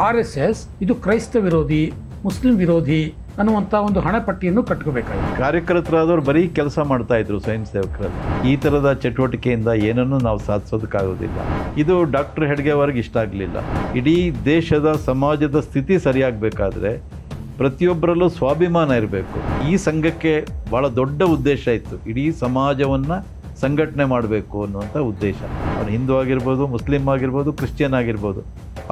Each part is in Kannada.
RSS ಇದು ಕ್ರೈಸ್ತ ವಿರೋಧಿ, ಮುಸ್ಲಿಂ ವಿರೋಧಿ ಅನ್ನುವಂಥ ಒಂದು ಹಣಪಟ್ಟಿಯನ್ನು ಕಟ್ಕೋಬೇಕಾಗಿದೆ. ಕಾರ್ಯಕರ್ತರಾದವರು ಬರೀ ಕೆಲಸ ಮಾಡ್ತಾ ಇದ್ರು ಸ್ವಯಂ ಸೇವಕರಲ್ಲಿ. ಈ ಥರದ ಚಟುವಟಿಕೆಯಿಂದ ಏನನ್ನೂ ನಾವು ಸಾಧಿಸೋದಕ್ಕಾಗೋದಿಲ್ಲ. ಇದು ಡಾಕ್ಟರ್ ಹೆಡ್ಗೇವರ್ಗೆ ಇಷ್ಟ ಆಗಲಿಲ್ಲ. ಇಡೀ ದೇಶದ ಸಮಾಜದ ಸ್ಥಿತಿ ಸರಿಯಾಗಬೇಕಾದ್ರೆ ಪ್ರತಿಯೊಬ್ಬರಲ್ಲೂ ಸ್ವಾಭಿಮಾನ ಇರಬೇಕು. ಈ ಸಂಘಕ್ಕೆ ಭಾಳ ದೊಡ್ಡ ಉದ್ದೇಶ ಇತ್ತು, ಇಡೀ ಸಮಾಜವನ್ನು ಸಂಘಟನೆ ಮಾಡಬೇಕು ಅನ್ನುವಂಥ ಉದ್ದೇಶ. ಅವನು ಹಿಂದೂ ಆಗಿರ್ಬೋದು, ಮುಸ್ಲಿಂ ಆಗಿರ್ಬೋದು, ಕ್ರಿಶ್ಚಿಯನ್ ಆಗಿರ್ಬೋದು,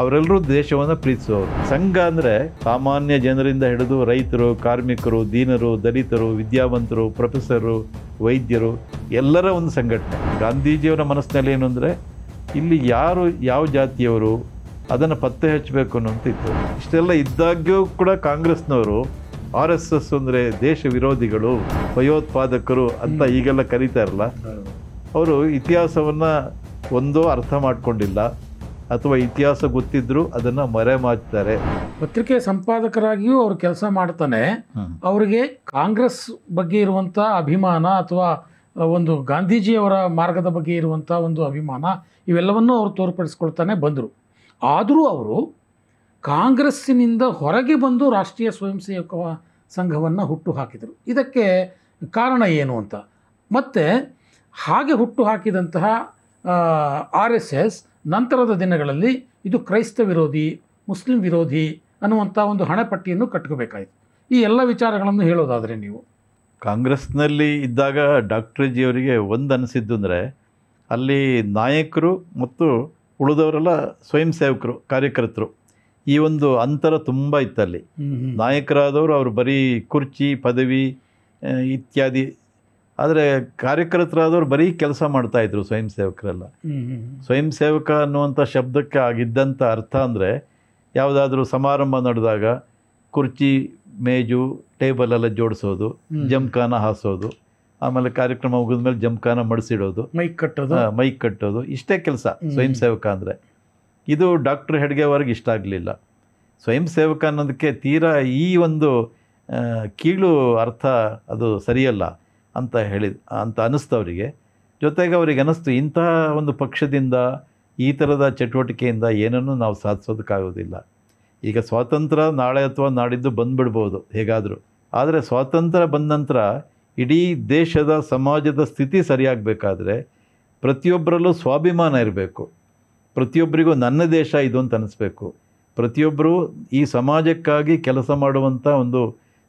ಅವರೆಲ್ಲರೂ ದೇಶವನ್ನು ಪ್ರೀತಿಸುವವರು. ಸಂಘ ಅಂದರೆ ಸಾಮಾನ್ಯ ಜನರಿಂದ ಹಿಡಿದು ರೈತರು, ಕಾರ್ಮಿಕರು, ದೀನರು, ದಲಿತರು, ವಿದ್ಯಾವಂತರು, ಪ್ರೊಫೆಸರು, ವೈದ್ಯರು ಎಲ್ಲರ ಒಂದು ಸಂಘಟನೆ. ಗಾಂಧೀಜಿಯವರ ಮನಸ್ಸಿನಲ್ಲಿ ಏನು ಅಂದರೆ ಇಲ್ಲಿ ಯಾರು ಯಾವ ಜಾತಿಯವರು ಅದನ್ನು ಪತ್ತೆ ಹಚ್ಚಬೇಕು ಅನ್ನೋಂತಿತ್ತು. ಇಷ್ಟೆಲ್ಲ ಇದ್ದಾಗ್ಯೂ ಕೂಡ ಕಾಂಗ್ರೆಸ್ನವರು RSS ಅಂದರೆ ದೇಶ ವಿರೋಧಿಗಳು, ಭಯೋತ್ಪಾದಕರು ಅಂತ ಈಗೆಲ್ಲ ಕರೀತಾರಲ್ಲ, ಅವರು ಇತಿಹಾಸವನ್ನು ಒಂದೋ ಅರ್ಥ ಮಾಡ್ಕೊಂಡಿಲ್ಲ ಅಥವಾ ಇತಿಹಾಸ ಗೊತ್ತಿದ್ರೂ ಅದನ್ನು ಮರೆಮಾಚ್ತಾರೆ. ಪತ್ರಿಕೆ ಸಂಪಾದಕರಾಗಿಯೂ ಅವರು ಕೆಲಸ ಮಾಡ್ತಾನೆ. ಅವರಿಗೆ ಕಾಂಗ್ರೆಸ್ ಬಗ್ಗೆ ಇರುವಂಥ ಅಭಿಮಾನ ಅಥವಾ ಒಂದು ಗಾಂಧೀಜಿಯವರ ಮಾರ್ಗದ ಬಗ್ಗೆ ಇರುವಂಥ ಒಂದು ಅಭಿಮಾನ ಇವೆಲ್ಲವನ್ನೂ ಅವರು ತೋರ್ಪಡಿಸ್ಕೊಳ್ತಾನೆ ಬಂದರು. ಆದರೂ ಅವರು ಕಾಂಗ್ರೆಸ್ಸಿನಿಂದ ಹೊರಗೆ ಬಂದು ರಾಷ್ಟ್ರೀಯ ಸ್ವಯಂ ಸೇವಕ ಸಂಘವನ್ನು ಹುಟ್ಟು ಹಾಕಿದರು. ಇದಕ್ಕೆ ಕಾರಣ ಏನು ಅಂತ, ಮತ್ತು ಹಾಗೆ ಹುಟ್ಟು ಹಾಕಿದಂತಹ RSS ನಂತರದ ದಿನಗಳಲ್ಲಿ ಇದು ಕ್ರೈಸ್ತ ವಿರೋಧಿ, ಮುಸ್ಲಿಂ ವಿರೋಧಿ ಅನ್ನುವಂಥ ಒಂದು ಹಣಪಟ್ಟಿಯನ್ನು ಕಟ್ಕೋಬೇಕಾಯಿತು. ಈ ಎಲ್ಲ ವಿಚಾರಗಳನ್ನು ಹೇಳೋದಾದರೆ ನೀವು ಕಾಂಗ್ರೆಸ್ನಲ್ಲಿ ಇದ್ದಾಗ ಡಾಕ್ಟರ್ ಜಿಯವರಿಗೆ ಒಂದು ಅನಿಸಿದ್ದು ಅಂದರೆ ಅಲ್ಲಿ ನಾಯಕರು ಮತ್ತು ಉಳಿದವರೆಲ್ಲ ಸ್ವಯಂ ಸೇವಕರು, ಕಾರ್ಯಕರ್ತರು, ಈ ಒಂದು ಅಂತರ ತುಂಬ ಇತ್ತಲ್ಲಿ. ನಾಯಕರಾದವರು ಅವರು ಬರೀ ಕುರ್ಚಿ, ಪದವಿ ಇತ್ಯಾದಿ, ಆದರೆ ಕಾರ್ಯಕರ್ತರಾದವರು ಬರೀ ಕೆಲಸ ಮಾಡ್ತಾಯಿದ್ರು ಸ್ವಯಂ ಸೇವಕರೆಲ್ಲ. ಸ್ವಯಂ ಸೇವಕ ಅನ್ನುವಂಥ ಶಬ್ದಕ್ಕೆ ಆಗಿದ್ದಂಥ ಅರ್ಥ ಅಂದರೆ ಯಾವುದಾದ್ರೂ ಸಮಾರಂಭ ನಡೆದಾಗ ಕುರ್ಚಿ, ಮೇಜು, ಟೇಬಲೆಲ್ಲ ಜೋಡಿಸೋದು, ಜಮ್ಖಾನ ಹಾಸೋದು, ಆಮೇಲೆ ಕಾರ್ಯಕ್ರಮ ಮುಗಿದ್ಮೇಲೆ ಜಮ್ಖಾನ ಮಡಿಸಿಡೋದು, ಮೈಕ್ ಕಟ್ಟೋದು, ಇಷ್ಟೇ ಕೆಲಸ ಸ್ವಯಂ ಸೇವಕ ಅಂದರೆ. ಇದು ಡಾಕ್ಟರ್ ಹೆಡ್ಗೇವರ್ಗೆ ಇಷ್ಟ ಆಗಲಿಲ್ಲ. ಸ್ವಯಂ ಸೇವಕ ಅನ್ನೋದಕ್ಕೆ ತೀರಾ ಈ ಒಂದು ಕೀಳು ಅರ್ಥ ಅದು ಸರಿಯಲ್ಲ ಅಂತ ಅನ್ನಿಸ್ತವರಿಗೆ. ಜೊತೆಗೆ ಅವರಿಗೆ ಅನ್ನಿಸ್ತು ಇಂತಹ ಒಂದು ಪಕ್ಷದಿಂದ, ಈ ಥರದ ಚಟುವಟಿಕೆಯಿಂದ ಏನನ್ನೂ ನಾವು ಸಾಧಿಸೋದಕ್ಕಾಗೋದಿಲ್ಲ. ಈಗ ಸ್ವಾತಂತ್ರ್ಯ ನಾಳೆ ಅಥವಾ ನಾಡಿದ್ದು ಬಂದುಬಿಡ್ಬೋದು ಹೇಗಾದರೂ, ಆದರೆ ಸ್ವಾತಂತ್ರ್ಯ ಬಂದ ನಂತರ ಇಡೀ ದೇಶದ ಸಮಾಜದ ಸ್ಥಿತಿ ಸರಿಯಾಗಬೇಕಾದ್ರೆ ಪ್ರತಿಯೊಬ್ಬರಲ್ಲೂ ಸ್ವಾಭಿಮಾನ ಇರಬೇಕು. ಪ್ರತಿಯೊಬ್ಬರಿಗೂ ನನ್ನ ದೇಶ ಇದು ಅಂತ ಅನ್ನಿಸ್ಬೇಕು. ಪ್ರತಿಯೊಬ್ಬರೂ ಈ ಸಮಾಜಕ್ಕಾಗಿ ಕೆಲಸ ಮಾಡುವಂಥ ಒಂದು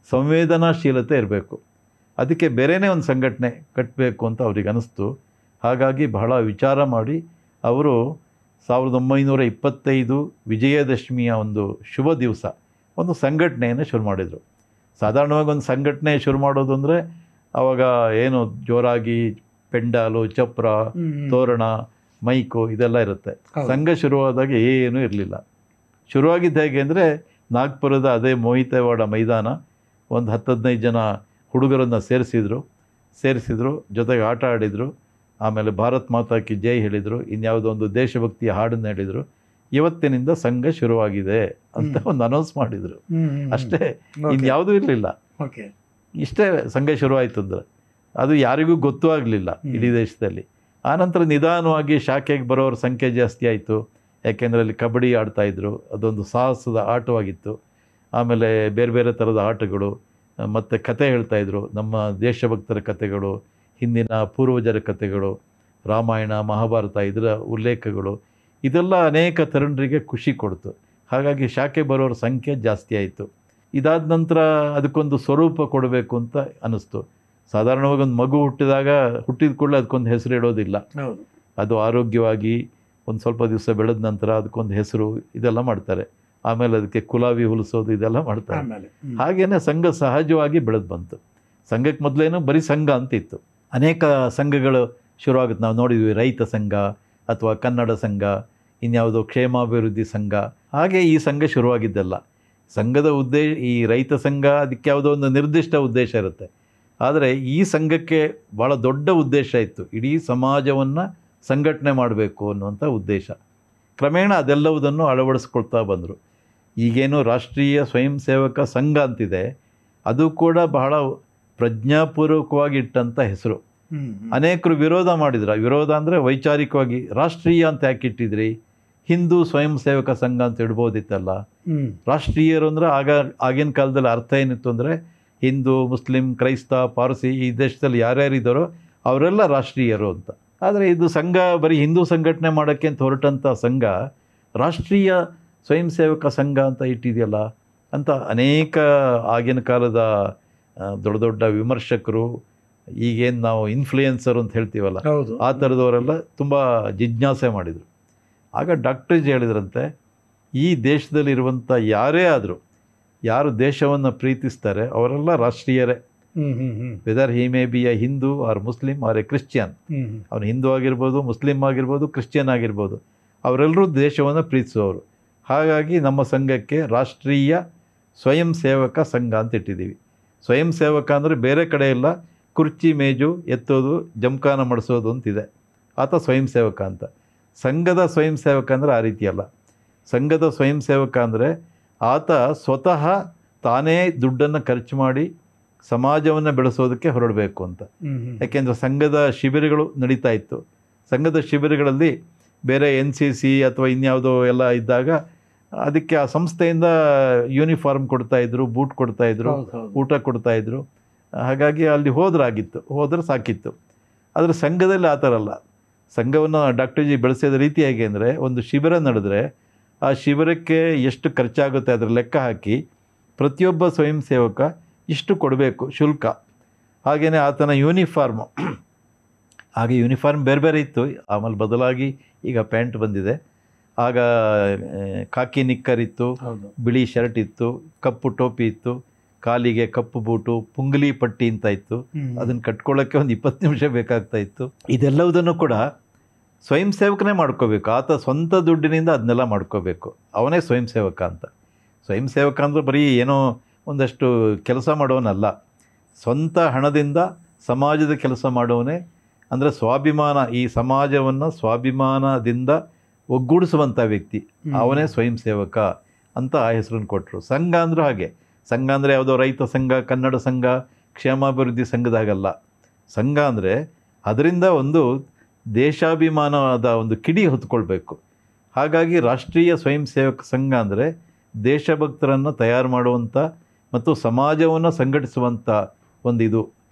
ಸಂವೇದನಾಶೀಲತೆ ಇರಬೇಕು. ಅದಕ್ಕೆ ಬೇರೆಯೇ ಒಂದು ಸಂಘಟನೆ ಕಟ್ಟಬೇಕು ಅಂತ ಅವ್ರಿಗೆ ಅನ್ನಿಸ್ತು. ಹಾಗಾಗಿ ಬಹಳ ವಿಚಾರ ಮಾಡಿ ಅವರು 1925 ವಿಜಯದಶಮಿಯ ಒಂದು ಶುಭ ದಿವಸ ಒಂದು ಸಂಘಟನೆಯನ್ನು ಶುರು ಮಾಡಿದರು. ಸಾಧಾರಣವಾಗಿ ಒಂದು ಸಂಘಟನೆ ಶುರು ಮಾಡೋದು ಅಂದರೆ ಆವಾಗ ಏನು ಜೋರಾಗಿ ಪೆಂಡಾಲು, ಚಪ್ರ, ತೋರಣ, ಮೈಕು ಇದೆಲ್ಲ ಇರುತ್ತೆ. ಸಂಘ ಶುರುವಾದಾಗ ಏನೂ ಇರಲಿಲ್ಲ. ಶುರುವಾಗಿದ್ದು ಹೇಗೆ ಅಂದರೆ ನಾಗ್ಪುರದ ಅದೇ ಮೋಹಿತೇವಾಡ ಮೈದಾನ, ಒಂದು 10-15 ಜನ ಹುಡುಗರನ್ನು ಸೇರಿಸಿದ್ರು, ಜೊತೆಗೆ ಆಟ ಆಡಿದರು, ಆಮೇಲೆ ಭಾರತ್ ಮಾತಾ ಕಿ ಜೈ ಹೇಳಿದರು, ಇನ್ಯಾವುದೋ ಒಂದು ದೇಶಭಕ್ತಿಯ ಹಾಡನ್ನು ಹೇಳಿದರು. ಇವತ್ತಿನಿಂದ ಸಂಘ ಶುರುವಾಗಿದೆ ಅಂತ ಒಂದು ಅನೌನ್ಸ್ ಮಾಡಿದರು. ಅಷ್ಟೇ, ಇನ್ಯಾವುದೂ ಇರಲಿಲ್ಲ. ಇಷ್ಟೇ ಸಂಘ ಶುರುವಾಯಿತು ಅಂದರೆ ಅದು ಯಾರಿಗೂ ಗೊತ್ತೂ ಆಗಲಿಲ್ಲ ಇಡೀ ದೇಶದಲ್ಲಿ. ಆನಂತರ ನಿಧಾನವಾಗಿ ಶಾಖೆಗೆ ಬರೋರ ಸಂಖ್ಯೆ ಜಾಸ್ತಿ ಆಯಿತು. ಯಾಕೆಂದರೆ ಅಲ್ಲಿ ಕಬಡ್ಡಿ ಆಡ್ತಾಯಿದ್ರು, ಅದೊಂದು ಸಾಹಸದ ಆಟವಾಗಿತ್ತು. ಆಮೇಲೆ ಬೇರೆ ಬೇರೆ ಥರದ ಆಟಗಳು, ಮತ್ತು ಕತೆ ಹೇಳ್ತಾಯಿದ್ರು, ನಮ್ಮ ದೇಶಭಕ್ತರ ಕಥೆಗಳು, ಹಿಂದಿನ ಪೂರ್ವಜರ ಕಥೆಗಳು, ರಾಮಾಯಣ, ಮಹಾಭಾರತ ಇದರ ಉಲ್ಲೇಖಗಳು, ಇದೆಲ್ಲ ಅನೇಕ ತರುಣರಿಗೆ ಖುಷಿ ಕೊಡ್ತು. ಹಾಗಾಗಿ ಶಾಖೆ ಬರೋರ ಸಂಖ್ಯೆ ಜಾಸ್ತಿ ಆಯಿತು. ಇದಾದ ನಂತರ ಅದಕ್ಕೊಂದು ಸ್ವರೂಪ ಕೊಡಬೇಕು ಅಂತ ಅನ್ನಿಸ್ತು. ಸಾಧಾರಣವಾಗಿ ಒಂದು ಮಗು ಹುಟ್ಟಿದ ಕೂಡಲೇ ಅದಕ್ಕೊಂದು ಹೆಸರು ಇಡೋದಿಲ್ಲ. ಅದು ಆರೋಗ್ಯವಾಗಿ ಒಂದು ಸ್ವಲ್ಪ ದಿವಸ ಬೆಳೆದ ನಂತರ ಅದಕ್ಕೊಂದು ಹೆಸರು ಇದೆಲ್ಲ ಮಾಡ್ತಾರೆ. ಆಮೇಲೆ ಅದಕ್ಕೆ ಕುಲಾವಿ ಹುಲಿಸೋದು ಇದೆಲ್ಲ ಮಾಡ್ತಾರೆ. ಹಾಗೇನೆ ಸಂಘ ಸಹಜವಾಗಿ ಬೆಳೆದು ಬಂತು. ಸಂಘಕ್ಕೆ ಮೊದಲೇನು ಬರೀ ಸಂಘ ಅಂತಿತ್ತು. ಅನೇಕ ಸಂಘಗಳು ಶುರುವಾಗುತ್ತೆ. ನಾವು ನೋಡಿದ್ವಿ ರೈತ ಸಂಘ ಅಥವಾ ಕನ್ನಡ ಸಂಘ, ಇನ್ಯಾವುದೋ ಕ್ಷೇಮಾಭಿವೃದ್ಧಿ ಸಂಘ, ಹಾಗೆ ಈ ಸಂಘ ಶುರುವಾಗಿದ್ದಲ್ಲ. ಸಂಘದ ಈ ರೈತ ಸಂಘ ಅದಕ್ಕೆ ಯಾವುದೋ ಒಂದು ನಿರ್ದಿಷ್ಟ ಉದ್ದೇಶ ಇರುತ್ತೆ. ಆದರೆ ಈ ಸಂಘಕ್ಕೆ ಭಾಳ ದೊಡ್ಡ ಉದ್ದೇಶ ಇತ್ತು, ಇಡೀ ಸಮಾಜವನ್ನು ಸಂಘಟನೆ ಮಾಡಬೇಕು ಅನ್ನುವಂಥ ಉದ್ದೇಶ. ಕ್ರಮೇಣ ಅದೆಲ್ಲವುದನ್ನು ಅಳವಡಿಸ್ಕೊಳ್ತಾ ಬಂದರು. ಈಗೇನು ರಾಷ್ಟ್ರೀಯ ಸ್ವಯಂ ಸೇವಕ ಸಂಘ ಅಂತಿದೆ, ಅದು ಕೂಡ ಬಹಳ ಪ್ರಜ್ಞಾಪೂರ್ವಕವಾಗಿ ಇಟ್ಟಂಥ ಹೆಸರು. ಅನೇಕರು ವಿರೋಧ ಮಾಡಿದ್ರು. ವಿರೋಧ ಅಂದರೆ ವೈಚಾರಿಕವಾಗಿ ರಾಷ್ಟ್ರೀಯ ಅಂತ ಯಾಕೆ ಇಟ್ಟಿದ್ರಿ, ಹಿಂದೂ ಸ್ವಯಂ ಸೇವಕ ಸಂಘ ಅಂತ ಇಡ್ಬೋದಿತ್ತಲ್ಲ. ರಾಷ್ಟ್ರೀಯರು ಅಂದರೆ ಆಗಿನ ಕಾಲದಲ್ಲಿ ಅರ್ಥ ಏನಿತ್ತು ಅಂದರೆ ಹಿಂದೂ, ಮುಸ್ಲಿಂ, ಕ್ರೈಸ್ತ, ಪಾರ್ಸಿ ಈ ದೇಶದಲ್ಲಿ ಯಾರ್ಯಾರಿದ್ದಾರೋ ಅವರೆಲ್ಲ ರಾಷ್ಟ್ರೀಯರು ಅಂತ. ಆದರೆ ಇದು ಸಂಘ ಬರೀ ಹಿಂದೂ ಸಂಘಟನೆ ಮಾಡೋಕ್ಕೆ ಅಂತ ಹೊರಟಂಥ ಸಂಘ ರಾಷ್ಟ್ರೀಯ ಸ್ವಯಂ ಸೇವಕ ಸಂಘ ಅಂತ ಇಟ್ಟಿದೆಯಲ್ಲ ಅಂತ ಅನೇಕ ಆಗಿನ ಕಾಲದ ದೊಡ್ಡ ದೊಡ್ಡ ವಿಮರ್ಶಕರು, ಈಗೇನು ನಾವು ಇನ್ಫ್ಲೂಯೆನ್ಸರ್ ಅಂತ ಹೇಳ್ತೀವಲ್ಲ ಆ ಥರದವರೆಲ್ಲ ತುಂಬ ಜಿಜ್ಞಾಸೆ ಮಾಡಿದರು. ಆಗ ಡಾಕ್ಟರ್ಜಿ ಹೇಳಿದ್ರಂತೆ, ಈ ದೇಶದಲ್ಲಿರುವಂಥ ಯಾರೇ ಆದರೂ ಯಾರು ದೇಶವನ್ನು ಪ್ರೀತಿಸ್ತಾರೆ ಅವರೆಲ್ಲ ರಾಷ್ಟ್ರೀಯರೇ. Whether he may be a Hindu or Muslim or a Christian, ಅವನು ಹಿಂದೂ ಆಗಿರ್ಬೋದು, ಮುಸ್ಲಿಂ ಆಗಿರ್ಬೋದು, ಕ್ರಿಶ್ಚಿಯನ್ ಆಗಿರ್ಬೋದು, ಅವರೆಲ್ಲರೂ ದೇಶವನ್ನು ಪ್ರೀತಿಸುವವರು. ಹಾಗಾಗಿ ನಮ್ಮ ಸಂಘಕ್ಕೆ ರಾಷ್ಟ್ರೀಯ ಸ್ವಯಂ ಸೇವಕ ಸಂಘ ಅಂತ ಇಟ್ಟಿದ್ದೀವಿ. ಸ್ವಯಂ ಸೇವಕ ಅಂದರೆ ಬೇರೆ ಕಡೆ ಎಲ್ಲ ಕುರ್ಚಿ ಮೇಜು ಎತ್ತೋದು, ಜಮಖಾನ ಮಾಡಿಸೋದು ಅಂತಿದೆ, ಆತ ಸ್ವಯಂ ಸೇವಕ ಅಂತ. ಸಂಘದ ಸ್ವಯಂ ಸೇವಕ ಅಂದರೆ ಆ ರೀತಿಯಲ್ಲ. ಸಂಘದ ಸ್ವಯಂ ಸೇವಕ ಅಂದರೆ ಆತ ಸ್ವತಃ ತಾನೇ ದುಡ್ಡನ್ನು ಖರ್ಚು ಮಾಡಿ ಸಮಾಜವನ್ನು ಬೆಳೆಸೋದಕ್ಕೆ ಹೊರಡಬೇಕು ಅಂತ. ಯಾಕೆಂದರೆ ಸಂಘದ ಶಿಬಿರಗಳು ನಡೀತಾ ಇತ್ತು. ಸಂಘದ ಶಿಬಿರಗಳಲ್ಲಿ ಬೇರೆ NCC ಅಥವಾ ಇನ್ಯಾವುದೋ ಎಲ್ಲ ಇದ್ದಾಗ ಅದಕ್ಕೆ ಆ ಸಂಸ್ಥೆಯಿಂದ ಯೂನಿಫಾರ್ಮ್ ಕೊಡ್ತಾಯಿದ್ರು, ಬೂಟ್ ಕೊಡ್ತಾಯಿದ್ರು, ಊಟ ಕೊಡ್ತಾಯಿದ್ರು. ಹಾಗಾಗಿ ಅಲ್ಲಿ ಹೋದ್ರೆ ಸಾಕಿತ್ತು. ಆದರೆ ಸಂಘದಲ್ಲಿ ಆ ಥರ ಅಲ್ಲ. ಸಂಘವನ್ನು ಡಾಕ್ಟರ್ಜಿ ಬೆಳೆಸೋದ ರೀತಿ ಹೇಗೆ ಅಂದರೆ, ಒಂದು ಶಿಬಿರ ನಡೆದ್ರೆ ಆ ಶಿಬಿರಕ್ಕೆ ಎಷ್ಟು ಖರ್ಚಾಗುತ್ತೆ ಅದರ ಲೆಕ್ಕ ಹಾಕಿ ಪ್ರತಿಯೊಬ್ಬ ಸ್ವಯಂ ಸೇವಕ ಇಷ್ಟು ಕೊಡಬೇಕು ಶುಲ್ಕ. ಹಾಗೆಯೇ ಆತನ ಯೂನಿಫಾರ್ಮು, ಹಾಗೆ ಯೂನಿಫಾರ್ಮ್ ಬೇರೆ ಬೇರೆ ಇತ್ತು, ಆಮೇಲೆ ಬದಲಾಗಿ ಈಗ ಪ್ಯಾಂಟ್ ಬಂದಿದೆ. ಆಗ ಕಾಕಿ ನಿಕ್ಕರ್ ಇತ್ತು, ಬಿಳಿ ಶರ್ಟ್ ಇತ್ತು, ಕಪ್ಪು ಟೋಪಿ ಇತ್ತು, ಕಾಲಿಗೆ ಕಪ್ಪು ಬೂಟು, ಪುಂಗಲಿ ಪಟ್ಟಿ ಅಂತ ಇತ್ತು. ಅದನ್ನು ಕಟ್ಕೊಳ್ಳೋಕ್ಕೆ ಒಂದು 20 ನಿಮಿಷ ಬೇಕಾಗ್ತಾ ಇತ್ತು. ಇದೆಲ್ಲವುದನ್ನು ಕೂಡ ಸ್ವಯಂ ಸೇವಕನೇ ಮಾಡ್ಕೋಬೇಕು. ಆತ ಸ್ವಂತ ದುಡ್ಡಿನಿಂದ ಅದನ್ನೆಲ್ಲ ಮಾಡ್ಕೋಬೇಕು. ಅವನೇ ಸ್ವಯಂ ಸೇವಕ ಅಂತ. ಸ್ವಯಂ ಸೇವಕ ಅಂದರೆ ಬರೀ ಏನೋ ಒಂದಷ್ಟು ಕೆಲಸ ಮಾಡೋನಲ್ಲ, ಸ್ವಂತ ಹಣದಿಂದ ಸಮಾಜದ ಕೆಲಸ ಮಾಡೋವನೇ. ಅಂದರೆ ಸ್ವಾಭಿಮಾನ, ಈ ಸಮಾಜವನ್ನು ಸ್ವಾಭಿಮಾನದಿಂದ ಒಗ್ಗೂಡಿಸುವಂಥ ವ್ಯಕ್ತಿ, ಅವನೇ ಸ್ವಯಂ ಸೇವಕ ಅಂತ ಆ ಹೆಸರನ್ನು ಕೊಟ್ಟರು. ಸಂಘ ಅಂದರೂ ಹಾಗೆ. ಸಂಘ ಅಂದರೆ ಯಾವುದೋ ರೈತ ಸಂಘ, ಕನ್ನಡ ಸಂಘ, ಕ್ಷೇಮಾಭಿವೃದ್ಧಿ ಸಂಘದಾಗಲ್ಲ. ಸಂಘ ಅಂದರೆ ಅದರಿಂದ ಒಂದು ದೇಶಾಭಿಮಾನವಾದ ಒಂದು ಕಿಡಿ ಹೊತ್ಕೊಳ್ಬೇಕು. ಹಾಗಾಗಿ ರಾಷ್ಟ್ರೀಯ ಸ್ವಯಂ ಸೇವಕ ಸಂಘ ಅಂದರೆ ದೇಶಭಕ್ತರನ್ನು ತಯಾರು ಮಾಡುವಂಥ ಮತ್ತು ಸಮಾಜವನ್ನು ಸಂಘಟಿಸುವಂಥ ಇದು.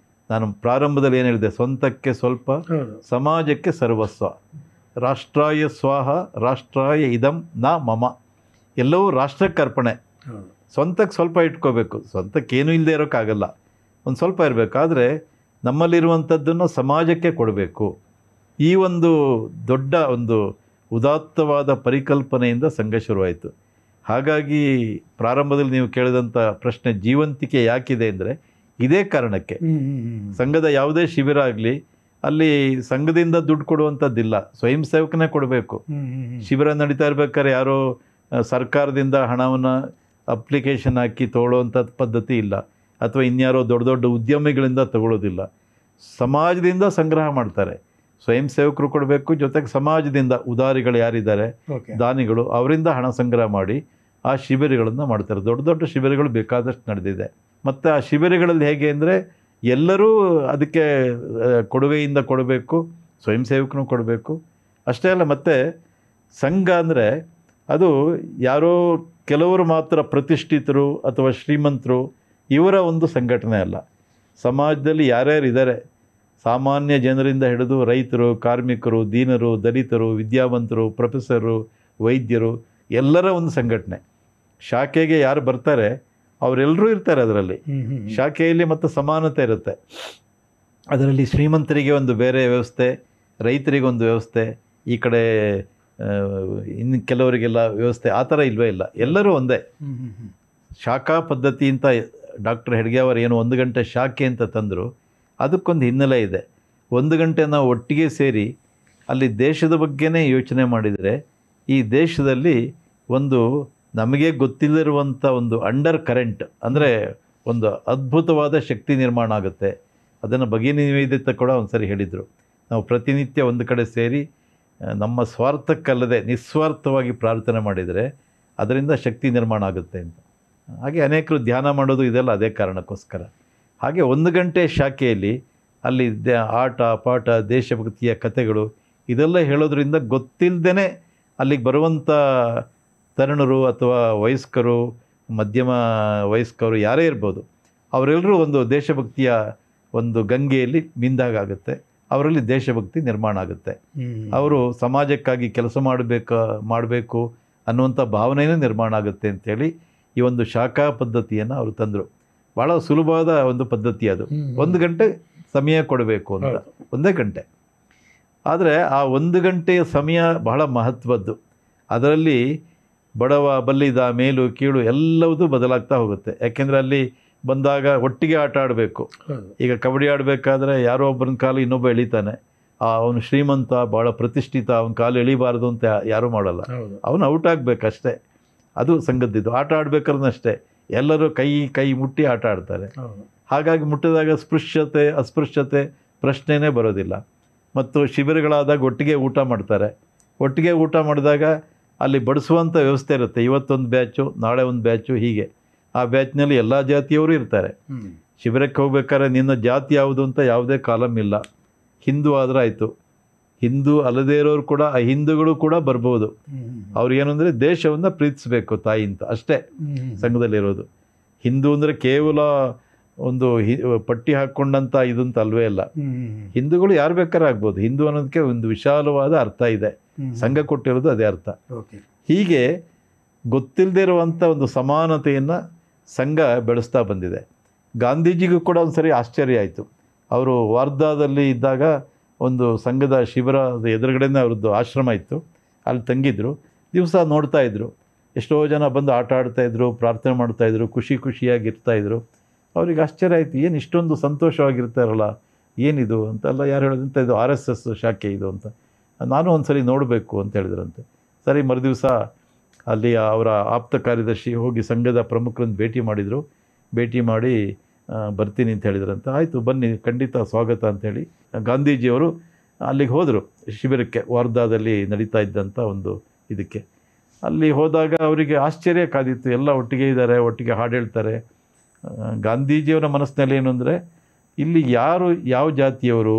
ನಾನು ಪ್ರಾರಂಭದಲ್ಲಿ ಏನು ಹೇಳಿದೆ, ಸ್ವಂತಕ್ಕೆ ಸ್ವಲ್ಪ, ಸಮಾಜಕ್ಕೆ ಸರ್ವಸ್ವ. ರಾಷ್ಟ್ರಾಯ ಸ್ವಾಹ ರಾಷ್ಟ್ರಾಯ ಇದಂ ನ ಮಮ. ಎಲ್ಲವೂ ರಾಷ್ಟ್ರಕ್ಕೆ ಅರ್ಪಣೆ. ಸ್ವಂತಕ್ಕೆ ಸ್ವಲ್ಪ ಇಟ್ಕೋಬೇಕು, ಸ್ವಂತಕ್ಕೇನೂ ಇಲ್ಲದೆ ಇರೋಕ್ಕಾಗಲ್ಲ, ಒಂದು ಸ್ವಲ್ಪ ಇರಬೇಕು. ಆದರೆ ನಮ್ಮಲ್ಲಿರುವಂಥದ್ದನ್ನು ಸಮಾಜಕ್ಕೆ ಕೊಡಬೇಕು. ಈ ಒಂದು ದೊಡ್ಡ ಒಂದು ಉದಾತ್ತವಾದ ಪರಿಕಲ್ಪನೆಯಿಂದ ಸಂಘ ಶುರುವಾಯಿತು. ಹಾಗಾಗಿ ಪ್ರಾರಂಭದಲ್ಲಿ ನೀವು ಕೇಳಿದಂಥ ಪ್ರಶ್ನೆ ಜೀವಂತಿಕೆ ಯಾಕಿದೆ ಅಂದರೆ ಇದೇ ಕಾರಣಕ್ಕೆ. ಸಂಘದ ಯಾವುದೇ ಶಿಬಿರ ಆಗಲಿ ಅಲ್ಲಿ ಸಂಘದಿಂದ ದುಡ್ಡು ಕೊಡುವಂಥದ್ದಿಲ್ಲ, ಸ್ವಯಂ ಸೇವಕನೇ ಕೊಡಬೇಕು. ಶಿಬಿರ ನಡೀತಾ ಇರ್ಬೇಕಾದ್ರೆ ಯಾರೋ ಸರ್ಕಾರದಿಂದ ಹಣವನ್ನು ಅಪ್ಲಿಕೇಶನ್ ಹಾಕಿ ತೊಗೊಳ್ಳೋವಂಥ ಪದ್ಧತಿ ಇಲ್ಲ, ಅಥವಾ ಇನ್ಯಾರೋ ದೊಡ್ಡ ದೊಡ್ಡ ಉದ್ಯಮಿಗಳಿಂದ ತಗೊಳ್ಳೋದಿಲ್ಲ. ಸಮಾಜದಿಂದ ಸಂಗ್ರಹ ಮಾಡ್ತಾರೆ. ಸ್ವಯಂ ಸೇವಕರು ಕೊಡಬೇಕು, ಜೊತೆಗೆ ಸಮಾಜದಿಂದ ಉದಾರಿಗಳು ಯಾರಿದ್ದಾರೆ, ದಾನಿಗಳು, ಅವರಿಂದ ಹಣ ಸಂಗ್ರಹ ಮಾಡಿ ಆ ಶಿಬಿರಗಳನ್ನು ಮಾಡ್ತಾರೆ. ದೊಡ್ಡ ದೊಡ್ಡ ಶಿಬಿರಗಳು ಬೇಕಾದಷ್ಟು ನಡೆದಿದೆ. ಮತ್ತು ಆ ಶಿಬಿರಗಳಲ್ಲಿ ಹೇಗೆ ಅಂದರೆ ಎಲ್ಲರೂ ಅದಕ್ಕೆ ಕೊಡುಗೆಯಿಂದ ಕೊಡಬೇಕು, ಸ್ವಯಂ ಸೇವಕನೂ ಕೊಡಬೇಕು. ಅಷ್ಟೇ ಅಲ್ಲ, ಮತ್ತು ಸಂಘ ಅಂದರೆ ಅದು ಯಾರೋ ಕೆಲವರು ಮಾತ್ರ ಪ್ರತಿಷ್ಠಿತರು ಅಥವಾ ಶ್ರೀಮಂತರು ಇವರ ಒಂದು ಸಂಘಟನೆ ಅಲ್ಲ. ಸಮಾಜದಲ್ಲಿ ಯಾರ್ಯಾರು ಇದ್ದಾರೆ, ಸಾಮಾನ್ಯ ಜನರಿಂದ ಹಿಡಿದು ರೈತರು, ಕಾರ್ಮಿಕರು, ದೀನರು, ದಲಿತರು, ವಿದ್ಯಾವಂತರು, ಪ್ರೊಫೆಸರು, ವೈದ್ಯರು, ಎಲ್ಲರ ಒಂದು ಸಂಘಟನೆ. ಶಾಖೆಗೆ ಯಾರು ಬರ್ತಾರೆ ಅವರೆಲ್ಲರೂ ಇರ್ತಾರೆ ಅದರಲ್ಲಿ. ಶಾಖೆಯಲ್ಲಿ ಮತ್ತು ಸಮಾನತೆ ಇರುತ್ತೆ. ಅದರಲ್ಲಿ ಶ್ರೀಮಂತರಿಗೆ ಒಂದು ಬೇರೆ ವ್ಯವಸ್ಥೆ, ರೈತರಿಗೆ ಒಂದು ವ್ಯವಸ್ಥೆ, ಈ ಕಡೆ ಇನ್ನು ಕೆಲವರಿಗೆಲ್ಲ ವ್ಯವಸ್ಥೆ, ಆ ಥರ ಇಲ್ವೇ ಇಲ್ಲ. ಎಲ್ಲರೂ ಒಂದೇ. ಶಾಖಾ ಪದ್ಧತಿ ಅಂತ ಡಾಕ್ಟರ್ ಹೆಡ್ಗೆ ಅವರು ಏನು 1 ಗಂಟೆ ಶಾಖೆ ಅಂತ ತಂದರು, ಅದಕ್ಕೊಂದು ಹಿನ್ನೆಲೆ ಇದೆ. 1 ಗಂಟೆ ನಾವು ಒಟ್ಟಿಗೆ ಸೇರಿ ಅಲ್ಲಿ ದೇಶದ ಬಗ್ಗೆನೇ ಯೋಚನೆ ಮಾಡಿದರೆ ಈ ದೇಶದಲ್ಲಿ ಒಂದು ನಮಗೆ ಗೊತ್ತಿಲ್ಲದಿರುವಂಥ ಒಂದು ಅಂಡರ್ ಕರೆಂಟ್, ಅಂದರೆ ಒಂದು ಅದ್ಭುತವಾದ ಶಕ್ತಿ ನಿರ್ಮಾಣ ಆಗುತ್ತೆ. ಅದನ್ನು ಭಗಿನಿ ನಿವೇದಿತ ಕೂಡ ಒಂದು ಸರಿ ಹೇಳಿದರು. ನಾವು ಪ್ರತಿನಿತ್ಯ ಒಂದು ಕಡೆ ಸೇರಿ ನಮ್ಮ ಸ್ವಾರ್ಥಕ್ಕಲ್ಲದೆ ನಿಸ್ವಾರ್ಥವಾಗಿ ಪ್ರಾರ್ಥನೆ ಮಾಡಿದರೆ ಅದರಿಂದ ಶಕ್ತಿ ನಿರ್ಮಾಣ ಆಗುತ್ತೆ ಅಂತ. ಹಾಗೆ ಅನೇಕರು ಧ್ಯಾನ ಮಾಡೋದು ಇದೆಲ್ಲ ಅದೇ ಕಾರಣಕ್ಕೋಸ್ಕರ. ಹಾಗೆ 1 ಗಂಟೆ ಶಾಖೆಯಲ್ಲಿ ಅಲ್ಲಿ ಆಟ ಪಾಠ, ದೇಶಭಕ್ತಿಯ ಕಥೆಗಳು ಇದೆಲ್ಲ ಹೇಳೋದ್ರಿಂದ ಗೊತ್ತಿಲ್ಲದೇ ಅಲ್ಲಿಗೆ ಬರುವಂಥ ತರುಣರು ಅಥವಾ ವಯಸ್ಕರು, ಮಧ್ಯಮ ವಯಸ್ಕರು ಯಾರೇ ಇರ್ಬೋದು, ಅವರೆಲ್ಲರೂ ಒಂದು ದೇಶಭಕ್ತಿಯ ಒಂದು ಗಂಗೆಯಲ್ಲಿ ಮಿಂದಾಗುತ್ತೆ. ಅವರಲ್ಲಿ ದೇಶಭಕ್ತಿ ನಿರ್ಮಾಣ ಆಗುತ್ತೆ. ಅವರು ಸಮಾಜಕ್ಕಾಗಿ ಕೆಲಸ ಮಾಡಬೇಕು ಅನ್ನುವಂಥ ಭಾವನೆಯೂ ನಿರ್ಮಾಣ ಆಗುತ್ತೆ ಅಂಥೇಳಿ ಈ ಒಂದು ಶಾಖಾ ಪದ್ಧತಿಯನ್ನು ಅವರು ತಂದರು. ಭಾಳ ಸುಲಭವಾದ ಒಂದು ಪದ್ಧತಿ ಅದು. 1 ಗಂಟೆ ಸಮಯ ಕೊಡಬೇಕು ಅಂತ, 1 ಗಂಟೆ. ಆದರೆ ಆ 1 ಗಂಟೆಯ ಸಮಯ ಬಹಳ ಮಹತ್ವದ್ದು. ಅದರಲ್ಲಿ ಬಡವ ಬಲ್ಲಿದ, ಮೇಲು ಕೀಳು ಎಲ್ಲವೂ ಬದಲಾಗ್ತಾ ಹೋಗುತ್ತೆ. ಯಾಕೆಂದರೆ ಅಲ್ಲಿ ಬಂದಾಗ ಒಟ್ಟಿಗೆ ಆಟ ಆಡಬೇಕು. ಈಗ ಕಬಡ್ಡಿ ಆಡಬೇಕಾದ್ರೆ ಯಾರೋ ಒಬ್ಬರನ್ನ ಕಾಲು ಇನ್ನೊಬ್ಬ ಎಳಿತಾನೆ, ಅವನು ಶ್ರೀಮಂತ, ಭಾಳ ಪ್ರತಿಷ್ಠಿತ, ಅವನ ಕಾಲು ಎಳಿಬಾರ್ದು ಅಂತ ಯಾರೂ ಮಾಡಲ್ಲ. ಅವನು ಔಟ್ ಆಗಬೇಕಷ್ಟೇ. ಅದು ಸಂಗತಿದ್ದು. ಆಟ ಆಡ್ಬೇಕಾದ್ರೆ ಅಷ್ಟೇ, ಎಲ್ಲರೂ ಕೈ ಮುಟ್ಟಿ ಆಟ ಆಡ್ತಾರೆ. ಹಾಗಾಗಿ ಮುಟ್ಟಿದಾಗ ಸ್ಪೃಶ್ಯತೆ ಅಸ್ಪೃಶ್ಯತೆ ಪ್ರಶ್ನೆನೇ ಬರೋದಿಲ್ಲ. ಮತ್ತು ಶಿಬಿರಗಳಾದಾಗ ಒಟ್ಟಿಗೆ ಊಟ ಮಾಡ್ತಾರೆ. ಒಟ್ಟಿಗೆ ಊಟ ಮಾಡಿದಾಗ ಅಲ್ಲಿ ಬಡಿಸುವಂಥ ವ್ಯವಸ್ಥೆ ಇರುತ್ತೆ. ಇವತ್ತೊಂದು ಬ್ಯಾಚು, ನಾಳೆ ಒಂದು ಬ್ಯಾಚು, ಹೀಗೆ ಆ ಬ್ಯಾಚ್ನಲ್ಲಿ ಎಲ್ಲ ಜಾತಿಯವರು ಇರ್ತಾರೆ. ಶಿಬಿರಕ್ಕೆ ಹೋಗ್ಬೇಕಾದ್ರೆ ನಿನ್ನ ಜಾತಿ ಯಾವುದು ಅಂತ ಯಾವುದೇ ಕಾಲಮ್ ಇಲ್ಲ. ಹಿಂದೂ ಆದ್ರೆ ಆಯಿತು, ಹಿಂದೂ ಅಲ್ಲದೇ ಇರೋರು ಕೂಡ, ಆ ಹಿಂದೂಗಳು ಕೂಡ ಬರ್ಬೋದು. ಅವ್ರು ಏನು ಅಂದರೆ ದೇಶವನ್ನು ಪ್ರೀತಿಸಬೇಕು ತಾಯಿ ಅಂತ ಅಷ್ಟೇ ಸಂಘದಲ್ಲಿರೋದು. ಹಿಂದೂ ಅಂದರೆ ಕೇವಲ ಒಂದು ಪಟ್ಟಿ ಹಾಕ್ಕೊಂಡಂಥ ಇದಂತ ಅಲ್ವೇ ಅಲ್ಲ. ಹಿಂದೂಗಳು ಯಾರು ಬೇಕಾದ್ರೆ ಆಗ್ಬೋದು. ಹಿಂದೂ ಅನ್ನೋದಕ್ಕೆ ಒಂದು ವಿಶಾಲವಾದ ಅರ್ಥ ಇದೆ. ಸಂಘ ಕೊಟ್ಟಿರೋದು ಅದೇ ಅರ್ಥ. ಹೀಗೆ ಗೊತ್ತಿಲ್ಲದೆ ಇರುವಂಥ ಒಂದು ಸಮಾನತೆಯನ್ನು ಸಂಘ ಬೆಳೆಸ್ತಾ ಬಂದಿದೆ. ಗಾಂಧೀಜಿಗೂ ಕೂಡ ಒಂದು ಸರಿ ಆಶ್ಚರ್ಯ ಆಯಿತು. ಅವರು ವಾರ್ಧಾದಲ್ಲಿ ಇದ್ದಾಗ ಒಂದು ಸಂಘದ ಶಿಬಿರದ ಎದುರುಗಡೆನೇ ಅವ್ರದ್ದು ಆಶ್ರಮ ಇತ್ತು. ಅಲ್ಲಿ ತಂಗಿದ್ರು. ದಿವಸ ನೋಡ್ತಾಯಿದ್ರು. ಎಷ್ಟೋ ಜನ ಬಂದು ಆಟ ಆಡ್ತಾಯಿದ್ರು, ಪ್ರಾರ್ಥನೆ ಮಾಡ್ತಾಯಿದ್ರು, ಖುಷಿಯಾಗಿರ್ತಾಯಿದ್ರು. ಅವ್ರಿಗೆ ಆಶ್ಚರ್ಯ ಆಯಿತು, ಏನು ಇಷ್ಟೊಂದು ಸಂತೋಷವಾಗಿರ್ತಾರಲ್ಲ, ಏನಿದು ಅಂತೆಲ್ಲ. ಯಾರು ಹೇಳೋದಂತ, ಇದು RSS ಶಾಖೆ ಇದು ಅಂತ. ನಾನು ಒಂದು ಸರಿ ನೋಡಬೇಕು ಅಂತ ಹೇಳಿದ್ರಂತೆ. ಸರಿ, ಮರುದಿವಸ ಅಲ್ಲಿ ಅವರ ಆಪ್ತ ಕಾರ್ಯದರ್ಶಿ ಹೋಗಿ ಸಂಘದ ಪ್ರಮುಖರನ್ನು ಭೇಟಿ ಮಾಡಿ ಬರ್ತೀನಿ ಅಂತ ಹೇಳಿದ್ರಂತೆ. ಆಯಿತು ಬನ್ನಿ, ಖಂಡಿತ ಸ್ವಾಗತ ಅಂಥೇಳಿ ಗಾಂಧೀಜಿಯವರು ಅಲ್ಲಿಗೆ ಹೋದರು. ಶಿಬಿರಕ್ಕೆ, ವಾರ್ಧಾದಲ್ಲಿ ನಡೀತಾ ಇದ್ದಂಥ ಒಂದು ಇದಕ್ಕೆ. ಅಲ್ಲಿ ಹೋದಾಗ ಅವರಿಗೆ ಆಶ್ಚರ್ಯ ಕಾದಿತ್ತು. ಎಲ್ಲ ಒಟ್ಟಿಗೆ ಇದ್ದಾರೆ, ಒಟ್ಟಿಗೆ ಹಾಡು ಹೇಳ್ತಾರೆ. ಗಾಂಧೀಜಿಯವರ ಮನಸ್ಸಿನಲ್ಲಿ ಏನು ಅಂದರೆ, ಇಲ್ಲಿ ಯಾರು ಯಾವ ಜಾತಿಯವರು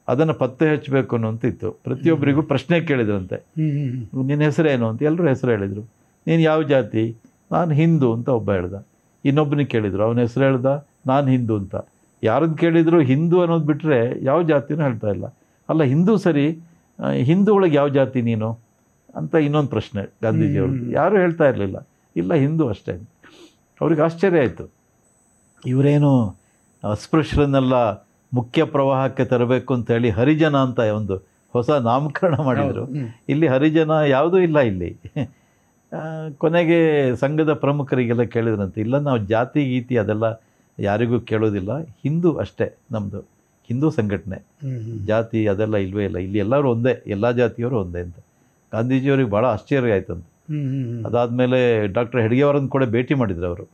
ಅದನ್ನು ಪತ್ತೆ ಹಚ್ಚಬೇಕು ಅನ್ನೋಂತ ಇತ್ತು. ಪ್ರತಿಯೊಬ್ಬರಿಗೂ ಪ್ರಶ್ನೆ ಕೇಳಿದ್ರಂತೆ, ನಿನ್ನ ಹೆಸರೇನು ಅಂತ. ಎಲ್ಲರೂ ಹೆಸರು ಹೇಳಿದರು. ನೀನು ಯಾವ ಜಾತಿ? ನಾನು ಹಿಂದೂ ಅಂತ ಒಬ್ಬ ಹೇಳ್ದ. ಇನ್ನೊಬ್ಬನಿಗೆ ಕೇಳಿದರು, ಅವನ ಹೆಸರು ಹೇಳ್ದ, ನಾನು ಹಿಂದೂ ಅಂತ. ಯಾರನ್ನು ಕೇಳಿದ್ರು ಹಿಂದೂ ಅನ್ನೋದು ಬಿಟ್ಟರೆ ಯಾವ ಜಾತಿನೂ ಹೇಳ್ತಾ ಇಲ್ಲ. ಅಲ್ಲ, ಹಿಂದೂ ಸರಿ, ಹಿಂದೂ ಒಳಗೆ ಯಾವ ಜಾತಿ ನೀನು ಅಂತ ಇನ್ನೊಂದು ಪ್ರಶ್ನೆ ಗಾಂಧೀಜಿಯವ್ರದ್ದು. ಯಾರೂ ಹೇಳ್ತಾ ಇರಲಿಲ್ಲ, ಇಲ್ಲ ಹಿಂದೂ ಅಷ್ಟೇ. ಅವ್ರಿಗೆ ಆಶ್ಚರ್ಯ ಆಯಿತು. ಇವರೇನು ಅಸ್ಪೃಶ್ಯರನ್ನೆಲ್ಲ ಮುಖ್ಯ ಪ್ರವಾಹಕ್ಕೆ ತರಬೇಕು ಅಂತೇಳಿ ಹರಿಜನ ಅಂತ ಒಂದು ಹೊಸ ನಾಮಕರಣ ಮಾಡಿದರು. ಇಲ್ಲಿ ಹರಿಜನ ಯಾವುದೂ ಇಲ್ಲ ಇಲ್ಲಿ. ಕೊನೆಗೆ ಸಂಘದ ಪ್ರಮುಖರಿಗೆಲ್ಲ ಕೇಳಿದ್ರಂತೆ, ಇಲ್ಲ ನಾವು ಜಾತಿ ಗೀತಿ ಅದೆಲ್ಲ ಯಾರಿಗೂ ಕೇಳೋದಿಲ್ಲ, ಹಿಂದೂ ಅಷ್ಟೇ ನಮ್ಮದು, ಹಿಂದೂ ಸಂಘಟನೆ, ಜಾತಿ ಅದೆಲ್ಲ ಇಲ್ವೇ ಇಲ್ಲ, ಇಲ್ಲಿ ಎಲ್ಲರೂ ಒಂದೇ, ಎಲ್ಲ ಜಾತಿಯವರು ಒಂದೇ ಅಂತ. ಗಾಂಧೀಜಿಯವ್ರಿಗೆ ಭಾಳ ಆಶ್ಚರ್ಯ ಆಯ್ತಂತೆ. ಅದಾದಮೇಲೆ ಡಾಕ್ಟರ್ ಹೆಡ್ಗೇವರನ್ನು ಕೂಡ ಭೇಟಿ ಮಾಡಿದ್ರು. ಅವರು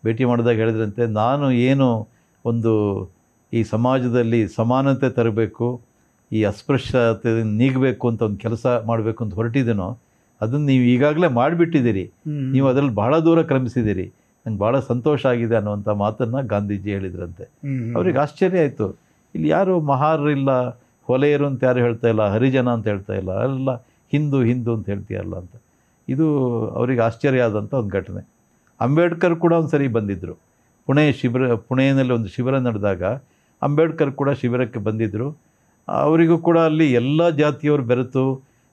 ಭೇಟಿ ಮಾಡಿದಾಗ ಹೇಳಿದ್ರಂತೆ, ನಾನು ಏನು ಒಂದು ಈ ಸಮಾಜದಲ್ಲಿ ಸಮಾನತೆ ತರಬೇಕು, ಈ ಅಸ್ಪೃಶ್ಯತೆ ನೀಗಬೇಕು ಅಂತ ಒಂದು ಕೆಲಸ ಮಾಡಬೇಕು ಅಂತ ಹೊರಟಿದ್ದೀನೋ, ಅದನ್ನು ನೀವು ಈಗಾಗಲೇ ಮಾಡಿಬಿಟ್ಟಿದ್ದೀರಿ, ನೀವು ಅದರಲ್ಲಿ ಬಹಳ ದೂರ ಕ್ರಮಿಸಿದ್ದೀರಿ, ನಂಗೆ ಭಾಳ ಸಂತೋಷ ಆಗಿದೆ ಅನ್ನುವಂಥ ಮಾತನ್ನು ಗಾಂಧೀಜಿ ಹೇಳಿದ್ರಂತೆ. ಅವ್ರಿಗೆ ಆಶ್ಚರ್ಯ ಆಯಿತು. ಇಲ್ಲಿ ಯಾರು ಮಹಾರರಿಲ್ಲ, ಹೊಲೆಯರು ಅಂತ ಯಾರು ಹೇಳ್ತಾ ಇಲ್ಲ, ಹರಿಜನ ಅಂತ ಹೇಳ್ತಾ ಇಲ್ಲ, ಅಲ್ಲ ಹಿಂದೂ ಅಂತ ಹೇಳ್ತೀಯಲ್ಲ ಅಂತ. ಇದು ಅವರಿಗೆ ಆಶ್ಚರ್ಯ ಆದಂಥ ಒಂದು ಘಟನೆ. ಅಂಬೇಡ್ಕರ್ ಕೂಡ ಒಂದು ಸರಿ ಬಂದಿದ್ದರು. ಪುಣೆಯಲ್ಲಿ ಒಂದು ಶಿಬಿರ ನಡೆದಾಗ ಅಂಬೇಡ್ಕರ್ ಕೂಡ ಶಿಬಿರಕ್ಕೆ ಬಂದಿದ್ದರು. ಅವರಿಗೂ ಕೂಡ ಅಲ್ಲಿ ಎಲ್ಲ ಜಾತಿಯವರು ಬೆರೆತು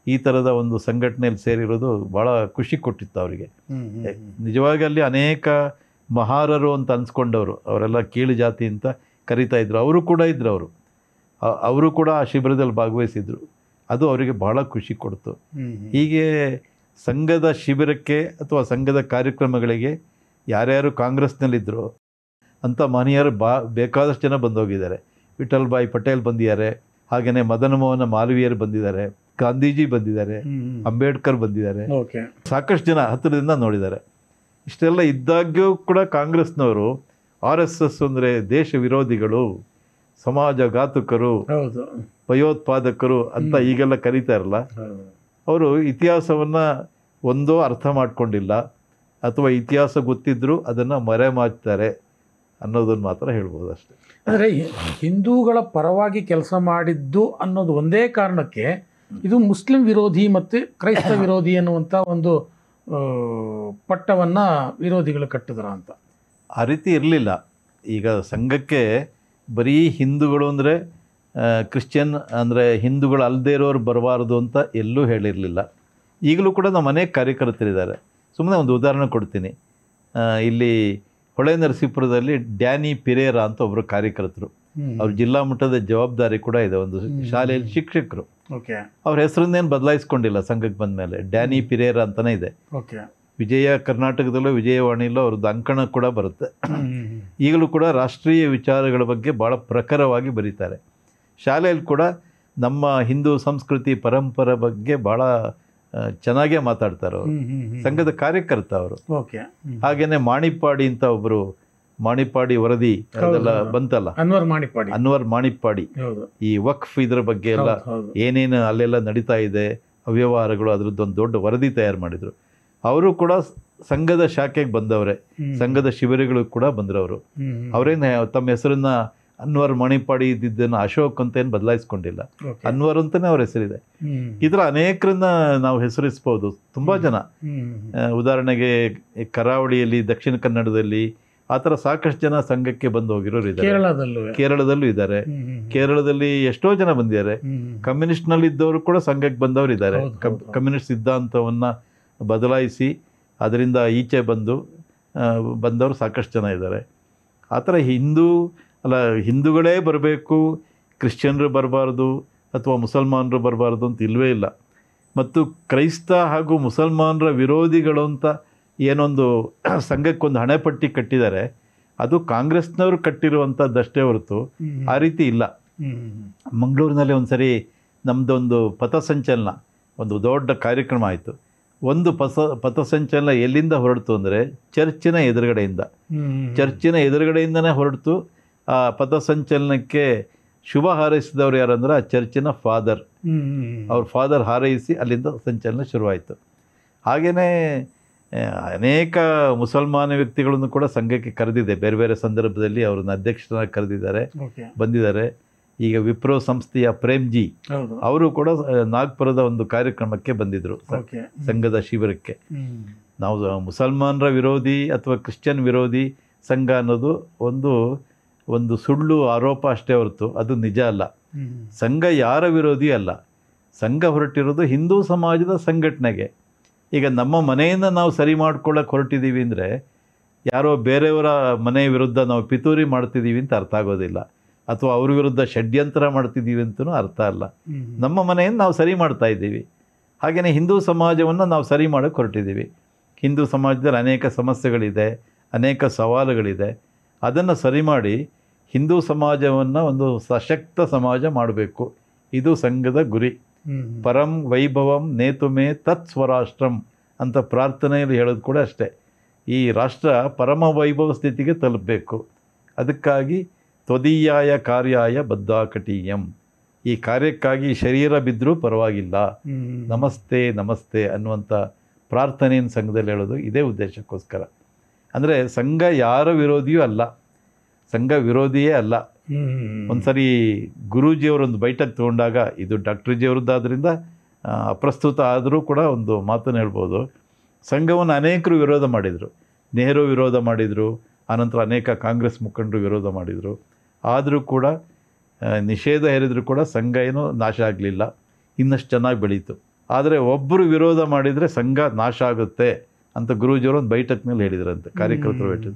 ಈ ಥರದ ಒಂದು ಸಂಘಟನೆಯಲ್ಲಿ ಸೇರಿರೋದು ಭಾಳ ಖುಷಿ ಕೊಟ್ಟಿತ್ತು ಅವರಿಗೆ. ನಿಜವಾಗಿ ಅಲ್ಲಿ ಅನೇಕ ಮಹಾರರು ಅಂತ ಅನ್ಸ್ಕೊಂಡವರು, ಅವರೆಲ್ಲ ಕೀಳು ಜಾತಿ ಅಂತ ಕರೀತಾ ಇದ್ರು, ಅವರು ಕೂಡ ಇದ್ದರು. ಅವರು ಕೂಡ ಆ ಶಿಬಿರದಲ್ಲಿ ಭಾಗವಹಿಸಿದ್ರು. ಅದು ಅವರಿಗೆ ಭಾಳ ಖುಷಿ ಕೊಡ್ತು. ಹೀಗೆ ಸಂಘದ ಶಿಬಿರಕ್ಕೆ ಅಥವಾ ಸಂಘದ ಕಾರ್ಯಕ್ರಮಗಳಿಗೆ ಯಾರ್ಯಾರು ಕಾಂಗ್ರೆಸ್ನಲ್ಲಿದ್ದರು ಅಂಥ ಮಹನೀಯರು ಬೇಕಾದಷ್ಟು ಜನ ಬಂದೋಗಿದ್ದಾರೆ. ವಿಠಲ್ ಭಾಯ್ ಪಟೇಲ್ ಬಂದಿದ್ದಾರೆ, ಹಾಗೆಯೇ ಮದನ ಮೋಹನ ಮಾಲವೀಯರು ಬಂದಿದ್ದಾರೆ, ಗಾಂಧೀಜಿ ಬಂದಿದ್ದಾರೆ, ಅಂಬೇಡ್ಕರ್ ಬಂದಿದ್ದಾರೆ, ಸಾಕಷ್ಟು ಜನ ಹತ್ತಿರದಿಂದ ನೋಡಿದ್ದಾರೆ. ಇಷ್ಟೆಲ್ಲ ಇದ್ದಾಗ್ಯೂ ಕೂಡ ಕಾಂಗ್ರೆಸ್ನವರು RSS ಅಂದರೆ ದೇಶ ವಿರೋಧಿಗಳು, ಸಮಾಜಘಾತುಕರು, ಭಯೋತ್ಪಾದಕರು ಅಂತ ಈಗೆಲ್ಲ ಕರೀತಾರಲ್ಲ, ಅವರು ಇತಿಹಾಸವನ್ನು ಒಂದೋ ಅರ್ಥ ಮಾಡ್ಕೊಂಡಿಲ್ಲ ಅಥವಾ ಇತಿಹಾಸ ಗೊತ್ತಿದ್ದರೂ ಅದನ್ನು ಮರೆಮಾಚ್ತಾರೆ ಅನ್ನೋದನ್ನು ಮಾತ್ರ ಹೇಳ್ಬೋದು ಅಷ್ಟೇ. ಅಂದರೆ ಹಿಂದೂಗಳ ಪರವಾಗಿ ಕೆಲಸ ಮಾಡಿದ್ದು ಅನ್ನೋದು ಒಂದೇ ಕಾರಣಕ್ಕೆ ಇದು ಮುಸ್ಲಿಂ ವಿರೋಧಿ ಮತ್ತು ಕ್ರೈಸ್ತ ವಿರೋಧಿ ಅನ್ನುವಂಥ ಒಂದು ಪಟ್ಟವನ್ನು ವಿರೋಧಿಗಳು ಕಟ್ಟಿದ್ರ ಅಂತ. ಆ ರೀತಿ ಇರಲಿಲ್ಲ. ಈಗ ಸಂಘಕ್ಕೆ ಬರೀ ಹಿಂದೂಗಳು ಅಂದರೆ ಕ್ರಿಶ್ಚಿಯನ್ ಅಂದರೆ ಹಿಂದೂಗಳು ಅಲ್ಲದೇ ಇರೋರು ಬರಬಾರ್ದು ಅಂತ ಎಲ್ಲೂ ಹೇಳಿರಲಿಲ್ಲ. ಈಗಲೂ ಕೂಡ ನಮ್ಮ ಅನೇಕ ಕಾರ್ಯಕರ್ತರಿದ್ದಾರೆ. ಸುಮ್ಮನೆ ಒಂದು ಉದಾಹರಣೆ ಕೊಡ್ತೀನಿ. ಇಲ್ಲಿ ಹೊಳೆ ನರಸೀಪುರದಲ್ಲಿ ಡ್ಯಾನಿ ಪಿರೇರಾ ಅಂತ ಒಬ್ಬರು ಕಾರ್ಯಕರ್ತರು. ಅವ್ರ ಜಿಲ್ಲಾ ಮಟ್ಟದ ಜವಾಬ್ದಾರಿ ಕೂಡ ಇದೆ, ಒಂದು ಶಾಲೆಯಲ್ಲಿ ಶಿಕ್ಷಕರು. ಅವ್ರ ಹೆಸರನ್ನೇನು ಬದಲಾಯಿಸ್ಕೊಂಡಿಲ್ಲ ಸಂಘಕ್ಕೆ ಬಂದ ಮೇಲೆ, ಡ್ಯಾನಿ ಪಿರೇರಾ ಅಂತಲೇ ಇದೆ. ವಿಜಯ ಕರ್ನಾಟಕದಲ್ಲೂ ವಿಜಯವಾಣಿಯಲ್ಲೂ ಅವ್ರದ್ದು ಅಂಕಣ ಕೂಡ ಬರುತ್ತೆ. ಈಗಲೂ ಕೂಡ ರಾಷ್ಟ್ರೀಯ ವಿಚಾರಗಳ ಬಗ್ಗೆ ಭಾಳ ಪ್ರಖರವಾಗಿ ಬರೀತಾರೆ. ಶಾಲೆಯಲ್ಲಿ ಕೂಡ ನಮ್ಮ ಹಿಂದೂ ಸಂಸ್ಕೃತಿ ಪರಂಪರೆ ಬಗ್ಗೆ ಭಾಳ ಚೆನ್ನಾಗೇ ಮಾತಾಡ್ತಾರೆ ಅವರು, ಸಂಘದ ಕಾರ್ಯಕರ್ತ ಅವರು. ಹಾಗೇನೆ ಮಾಣಿಪ್ಪಾಡಿ ಅಂತ ಒಬ್ಬರು, ಮಾಣಿಪ್ಪಾಡಿ ವರದಿ ಅದೆಲ್ಲ ಬಂತಲ್ಲ, ಅನ್ವರ್ ಮಾಣಿಪ್ಪಾಡಿ, ಈ ವಕ್ಫ್ ಇದ್ರ ಬಗ್ಗೆ ಎಲ್ಲ ಏನೇನು ಅಲ್ಲೆಲ್ಲ ನಡೀತಾ ಇದೆ ಅವ್ಯವಹಾರಗಳು, ಅದ್ರದ್ದೊಂದು ದೊಡ್ಡ ವರದಿ ತಯಾರು ಮಾಡಿದರು. ಅವರು ಕೂಡ ಸಂಘದ ಶಾಖೆಗೆ ಬಂದವರೇ, ಸಂಘದ ಶಿಬಿರಗಳು ಕೂಡ ಬಂದ್ರವರು. ಅವರೇನು ತಮ್ಮ ಹೆಸರನ್ನ ಅನ್ವರ್ ಮಾಣಿಪ್ಪಾಡಿ ಇದ್ದಿದ್ದನ್ನು ಅಶೋಕ್ ಅಂತ ಏನು ಬದಲಾಯಿಸ್ಕೊಂಡಿಲ್ಲ, ಅನ್ವರ್ ಅಂತಲೇ ಅವ್ರ ಹೆಸರಿದೆ. ಈ ಥರ ಅನೇಕರನ್ನ ನಾವು ಹೆಸರಿಸ್ಬೋದು, ತುಂಬ ಜನ. ಉದಾಹರಣೆಗೆ ಕರಾವಳಿಯಲ್ಲಿ, ದಕ್ಷಿಣ ಕನ್ನಡದಲ್ಲಿ ಆ ಥರ ಸಾಕಷ್ಟು ಜನ ಸಂಘಕ್ಕೆ ಬಂದು ಹೋಗಿರೋರು ಇದ್ದಾರೆ. ಕೇರಳದಲ್ಲೂ ಇದ್ದಾರೆ. ಕೇರಳದಲ್ಲಿ ಎಷ್ಟೋ ಜನ ಬಂದಿದ್ದಾರೆ. ಕಮ್ಯುನಿಸ್ಟ್ನಲ್ಲಿ ಇದ್ದವರು ಕೂಡ ಸಂಘಕ್ಕೆ ಬಂದವರು ಇದ್ದಾರೆ. ಕಮ್ಯುನಿಸ್ಟ್ ಸಿದ್ಧಾಂತವನ್ನು ಬದಲಾಯಿಸಿ ಅದರಿಂದ ಈಚೆ ಬಂದವರು ಸಾಕಷ್ಟು ಜನ ಇದ್ದಾರೆ. ಆ ಥರ ಹಿಂದೂಗಳೇ ಬರಬೇಕು, ಕ್ರಿಶ್ಚಿಯನ್ರು ಬರಬಾರ್ದು ಅಥವಾ ಮುಸಲ್ಮಾನರು ಬರಬಾರ್ದು ಅಂತ ಇಲ್ಲವೇ ಇಲ್ಲ. ಮತ್ತು ಕ್ರೈಸ್ತ ಹಾಗೂ ಮುಸಲ್ಮಾನರ ವಿರೋಧಿಗಳು ಅಂತ ಏನೊಂದು ಸಂಘಕ್ಕೊಂದು ಹಣೆಪಟ್ಟಿ ಕಟ್ಟಿದ್ದಾರೆ, ಅದು ಕಾಂಗ್ರೆಸ್ನವರು ಕಟ್ಟಿರುವಂಥದ್ದಷ್ಟೇ ಹೊರತು ಆ ರೀತಿ ಇಲ್ಲ. ಮಂಗಳೂರಿನಲ್ಲಿ ಒಂದು ಸರಿ ನಮ್ಮದೊಂದು ಪಥಸಂಚಲನ, ಒಂದು ದೊಡ್ಡ ಕಾರ್ಯಕ್ರಮ ಆಯಿತು. ಒಂದು ಪಥಸಂಚಲನ ಎಲ್ಲಿಂದ ಹೊರಡ್ತು ಅಂದರೆ ಚರ್ಚಿನ ಎದುರುಗಡೆಯಿಂದನೇ ಹೊರಡ್ತು. ಆ ಪಥಸಂಚಲನಕ್ಕೆ ಶುಭ ಹಾರೈಸಿದವರು ಯಾರಂದ್ರೆ ಆ ಚರ್ಚಿನ ಫಾದರ್, ಅವ್ರ ಫಾದರ್ ಹಾರೈಸಿ ಅಲ್ಲಿಂದ ಸಂಚಲನ ಶುರುವಾಯಿತು. ಹಾಗೆಯೇ ಅನೇಕ ಮುಸಲ್ಮಾನ ವ್ಯಕ್ತಿಗಳನ್ನು ಕೂಡ ಸಂಘಕ್ಕೆ ಕರೆದಿದೆ, ಬೇರೆ ಬೇರೆ ಸಂದರ್ಭದಲ್ಲಿ ಅವ್ರನ್ನ ಅಧ್ಯಕ್ಷರನ್ನ ಕರೆದಿದ್ದಾರೆ, ಬಂದಿದ್ದಾರೆ. ಈಗ ವಿಪ್ರೋ ಸಂಸ್ಥೆಯ ಪ್ರೇಮ್ಜಿ ಅವರು ಕೂಡ ನಾಗ್ಪುರದ ಒಂದು ಕಾರ್ಯಕ್ರಮಕ್ಕೆ ಬಂದಿದ್ದರು, ಸಂಘದ ಶಿಬಿರಕ್ಕೆ. ನಾವು ಮುಸಲ್ಮಾನರ ವಿರೋಧಿ ಅಥವಾ ಕ್ರಿಶ್ಚಿಯನ್ ವಿರೋಧಿ ಸಂಘ ಅನ್ನೋದು ಒಂದು ಸುಳ್ಳು ಆರೋಪ ಅಷ್ಟೇ ಹೊರತು ಅದು ನಿಜ ಅಲ್ಲ. ಸಂಘ ಯಾರ ವಿರೋಧಿ ಅಲ್ಲ. ಸಂಘ ಹೊರಟಿರೋದು ಹಿಂದೂ ಸಮಾಜದ ಸಂಘಟನೆಗೆ. ಈಗ ನಮ್ಮ ಮನೆಯನ್ನು ನಾವು ಸರಿ ಮಾಡ್ಕೊಳ್ಳೋಕೆ ಹೊರಟಿದ್ದೀವಿ ಅಂದರೆ ಯಾರೋ ಬೇರೆಯವರ ಮನೆ ವಿರುದ್ಧ ನಾವು ಪಿತೂರಿ ಮಾಡ್ತಿದ್ದೀವಿ ಅಂತ ಅರ್ಥ ಆಗೋದಿಲ್ಲ, ಅಥವಾ ಅವ್ರ ವಿರುದ್ಧ ಷಡ್ಯಂತ್ರ ಮಾಡ್ತಿದ್ದೀವಿ ಅಂತಲೂ ಅರ್ಥ ಅಲ್ಲ. ನಮ್ಮ ಮನೆಯನ್ನು ನಾವು ಸರಿ ಮಾಡ್ತಾ ಇದ್ದೀವಿ. ಹಾಗೆಯೇ ಹಿಂದೂ ಸಮಾಜವನ್ನು ನಾವು ಸರಿ ಮಾಡೋಕ್ಕೆ ಹೊರಟಿದ್ದೀವಿ. ಹಿಂದೂ ಸಮಾಜದಲ್ಲಿ ಅನೇಕ ಸಮಸ್ಯೆಗಳಿದೆ, ಅನೇಕ ಸವಾಲುಗಳಿದೆ. ಅದನ್ನು ಸರಿ ಮಾಡಿ ಹಿಂದೂ ಸಮಾಜವನ್ನು ಒಂದು ಸಶಕ್ತ ಸಮಾಜ ಮಾಡಬೇಕು, ಇದು ಸಂಘದ ಗುರಿ. ಪರಂ ವೈಭವಂ ನೇತುಮೇ ತತ್ ಸ್ವರಾಷ್ಟ್ರಂ ಅಂತ ಪ್ರಾರ್ಥನೆಯಲ್ಲಿ ಹೇಳೋದು ಕೂಡ ಅಷ್ಟೇ. ಈ ರಾಷ್ಟ್ರ ಪರಮ ವೈಭವ ಸ್ಥಿತಿಗೆ ತಲುಪಬೇಕು. ಅದಕ್ಕಾಗಿ ತ್ವದೀಯಾಯ ಕಾರ್ಯಾಯ ಬದ್ಧಾಕಟೀಯಂ, ಈ ಕಾರ್ಯಕ್ಕಾಗಿ ಶರೀರ ಬಿದ್ದರೂ ಪರವಾಗಿಲ್ಲ, ನಮಸ್ತೆ ನಮಸ್ತೆ ಅನ್ನುವಂಥ ಪ್ರಾರ್ಥನೆಯನ್ನು ಸಂಘದಲ್ಲಿ ಹೇಳೋದು ಇದೇ ಉದ್ದೇಶಕ್ಕೋಸ್ಕರ. ಅಂದರೆ ಸಂಘ ಯಾರ ವಿರೋಧಿಯೂ ಅಲ್ಲ, ಸಂಘ ವಿರೋಧಿಯೇ ಅಲ್ಲ. ಒಂದು ಸರಿ ಗುರೂಜಿಯವರೊಂದು ಬೈಠಕ್ ತೊಗೊಂಡಾಗ, ಇದು ಡಾಕ್ಟರ್ ಜಿಯವರದ್ದಾದ್ರಿಂದ ಅಪ್ರಸ್ತುತ ಆದರೂ ಕೂಡ ಒಂದು ಮಾತನ್ನು ಹೇಳ್ಬೋದು. ಸಂಘವನ್ನು ಅನೇಕರು ವಿರೋಧ ಮಾಡಿದರು. ನೆಹರು ವಿರೋಧ ಮಾಡಿದರು, ಆನಂತರ ಅನೇಕ ಕಾಂಗ್ರೆಸ್ ಮುಖಂಡರು ವಿರೋಧ ಮಾಡಿದರು. ಆದರೂ ಕೂಡ ನಿಷೇಧ ಹೇರಿದರೂ ಕೂಡ ಸಂಘ ಏನೂ ನಾಶ ಆಗಲಿಲ್ಲ, ಇನ್ನಷ್ಟು ಚೆನ್ನಾಗಿ ಬೆಳೀತು. ಆದರೆ ಒಬ್ಬರು ವಿರೋಧ ಮಾಡಿದರೆ ಸಂಘ ನಾಶ ಆಗುತ್ತೆ ಅಂತ ಗುರೂಜಿಯವರು ಒಂದು ಬೈಠಕ್ನಲ್ಲಿ ಹೇಳಿದ್ರಂತೆ, ಕಾರ್ಯಕರ್ತರು ಬೈಠಕ್.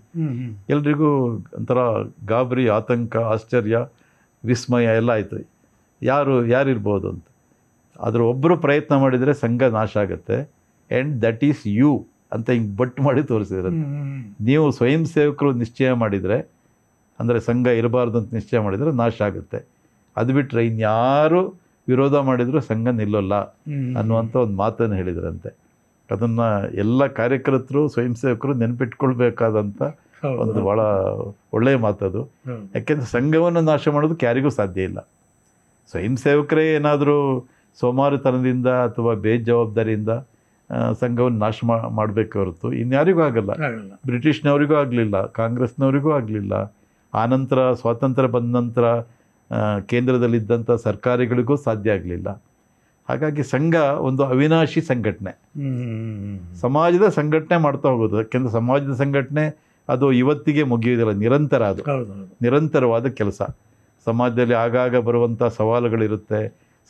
ಎಲ್ರಿಗೂ ಒಂಥರ ಗಾಬರಿ, ಆತಂಕ, ಆಶ್ಚರ್ಯ, ವಿಸ್ಮಯ ಎಲ್ಲ ಆಯಿತು. ಯಾರಿರ್ಬೋದು ಅಂತ. ಆದರೆ ಒಬ್ಬರು ಪ್ರಯತ್ನ ಮಾಡಿದರೆ ಸಂಘ ನಾಶ ಆಗುತ್ತೆ, ಆ್ಯಂಡ್ ದಟ್ ಈಸ್ ಯು ಅಂತ ಹಿಂಗೆ ಬಟ್ ಮಾಡಿ ತೋರಿಸಿದ್ರಂತೆ. ನೀವು ಸ್ವಯಂ ಸೇವಕರು ನಿಶ್ಚಯ ಮಾಡಿದರೆ, ಅಂದರೆ ಸಂಘ ಇರಬಾರ್ದು ಅಂತ ನಿಶ್ಚಯ ಮಾಡಿದರೆ ನಾಶ ಆಗುತ್ತೆ. ಅದು ಬಿಟ್ಟರೆ ಇನ್ಯಾರು ವಿರೋಧ ಮಾಡಿದರೂ ಸಂಘ ನಿಲ್ಲೋಲ್ಲ ಅನ್ನುವಂಥ ಒಂದು ಮಾತನ್ನು ಹೇಳಿದ್ರಂತೆ. ಅದನ್ನು ಎಲ್ಲ ಕಾರ್ಯಕರ್ತರು, ಸ್ವಯಂ ಸೇವಕರು ನೆನಪಿಟ್ಕೊಳ್ಬೇಕಾದಂಥ ಒಂದು ಭಾಳ ಒಳ್ಳೆಯ ಮಾತದು. ಯಾಕೆಂದರೆ ಸಂಘವನ್ನು ನಾಶ ಮಾಡೋದಕ್ಕೆ ಯಾರಿಗೂ ಸಾಧ್ಯ ಇಲ್ಲ. ಸ್ವಯಂ ಸೇವಕರೇ ಏನಾದರೂ ಸೋಮಾರಿತನದಿಂದ ಅಥವಾ ಬೇಜವಾಬ್ದಾರಿಯಿಂದ ಸಂಘವನ್ನು ನಾಶ ಮಾಡಬೇಕು ಹೊರತು ಇನ್ಯಾರಿಗೂ ಆಗಲ್ಲ. ಬ್ರಿಟಿಷ್ನವರಿಗೂ ಆಗಲಿಲ್ಲ, ಕಾಂಗ್ರೆಸ್ನವರಿಗೂ ಆಗಲಿಲ್ಲ, ಆನಂತರ ಸ್ವಾತಂತ್ರ್ಯ ಬಂದ ನಂತರ ಕೇಂದ್ರದಲ್ಲಿದ್ದಂಥ ಸರ್ಕಾರಗಳಿಗೂ ಸಾಧ್ಯ ಆಗಲಿಲ್ಲ. ಹಾಗಾಗಿ ಸಂಘ ಒಂದು ಅವಿನಾಶಿ ಸಂಘಟನೆ, ಸಮಾಜದ ಸಂಘಟನೆ ಮಾಡ್ತಾ ಹೋಗೋದು. ಯಾಕೆಂದರೆ ಸಮಾಜದ ಸಂಘಟನೆ ಅದು ಇವತ್ತಿಗೆ ಮುಗಿಯೋದಿಲ್ಲ, ನಿರಂತರ, ಅದು ನಿರಂತರವಾದ ಕೆಲಸ. ಸಮಾಜದಲ್ಲಿ ಆಗಾಗ ಬರುವಂಥ ಸವಾಲುಗಳಿರುತ್ತೆ,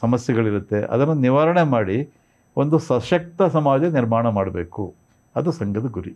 ಸಮಸ್ಯೆಗಳಿರುತ್ತೆ, ಅದನ್ನು ನಿವಾರಣೆ ಮಾಡಿ ಒಂದು ಸಶಕ್ತ ಸಮಾಜ ನಿರ್ಮಾಣ ಮಾಡಬೇಕು. ಅದು ಸಂಘದ ಗುರಿ.